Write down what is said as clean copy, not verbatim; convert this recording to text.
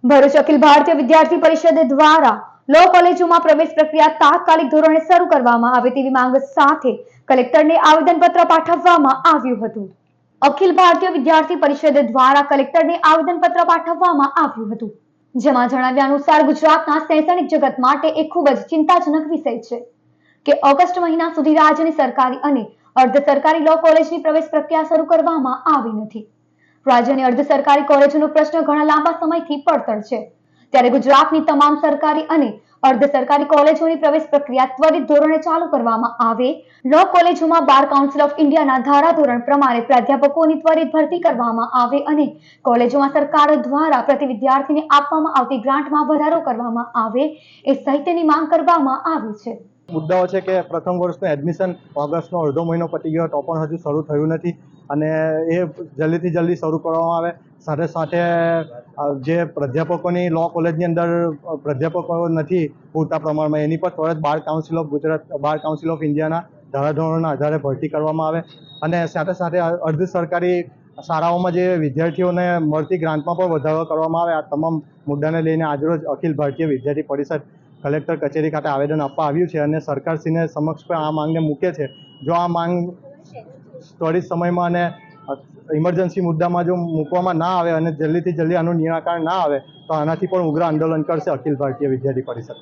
ભરૂચ અખિલ ભારતીય વિદ્યાર્થી પરિષદ દ્વારા લો કોલેજોમાં પ્રવેશ પ્રક્રિયા તાત્કાલિક ધોરણે શરૂ કરવામાં આવે તેવી માંગ સાથે કલેક્ટરને આવેદનપત્ર પાઠવવામાં આવ્યું હતું. અખિલ ભારતીય વિદ્યાર્થી પરિષદ દ્વારા કલેક્ટરને આવેદનપત્ર પાઠવવામાં આવ્યું હતું, જેમાં જણાવ્યા અનુસાર ગુજરાતના શૈક્ષણિક જગત માટે એક ખૂબ જ ચિંતાજનક વિષય છે કે ઓગસ્ટ મહિના સુધી રાજ્યની સરકારી અને અર્ધ સરકારી લો કોલેજની પ્રવેશ પ્રક્રિયા શરૂ કરવામાં આવી નથી. રાજ્યની અર્ધ સરકારી કોલેજોનો પ્રશ્ન ઘણા લાંબા સમયથી પડતર છે, ત્યારે ગુજરાતની તમામ સરકારી અને અર્ધ સરકારી કોલેજોની પ્રવેશ પ્રક્રિયા ત્વરિત ધોરણે ચાલુ કરવામાં આવે. લો કોલેજોમાં બાર કાઉન્સિલ ઓફ ઇન્ડિયાના ધારાધોરણ પ્રમાણે પ્રાધ્યાપકોની ત્વરિત ભરતી કરવામાં આવે અને કોલેજોમાં સરકાર દ્વારા પ્રતિ વિદ્યાર્થીને આપવામાં આવતી ગ્રાન્ટમાં વધારો કરવામાં આવે એ સહિતની માંગ કરવામાં આવી છે. મુદ્દાઓ છે કે પ્રથમ વર્ષનું એડમિશન ઓગસ્ટનો અડધો મહિનો પતી ગયો તો પણ હજુ શરૂ થયું નથી અને એ જલ્દીથી જલ્દી શરૂ કરવામાં આવે. સાથે સાથે જે પ્રાધ્યાપકોની લો કોલેજની અંદર પ્રાધ્યાપકો નથી પૂરતા પ્રમાણમાં, એની પર ત્વરિત bar council of Gujarat, bar council of ઇન્ડિયાના ધારાધોરણોના આધારે ભરતી કરવામાં આવે અને સાથે સાથે અર્ધ સરકારી શાળાઓમાં જે વિદ્યાર્થીઓને મળતી ગ્રાન્ટમાં પણ વધારો કરવામાં આવે. આ તમામ મુદ્દાને લઈને આજરોજ અખિલ ભારતીય વિદ્યાર્થી પરિષદ કલેક્ટર કચેરી ખાતે આવેદન આપવા આવ્યું છે અને સરકારશ્રીને સમક્ષ પણ આ માંગને મૂકે છે. જો આ માંગ ત્વરિત સમયમાં અને ઇમરજન્સી મુદ્દામાં જો મૂકવામાં ના આવે અને જલ્દીથી જલ્દી આનું નિરાકરણ ના આવે તો આનાથી પણ ઉગ્ર આંદોલન કરશે અખિલ ભારતીય વિદ્યાર્થી પરિષદ.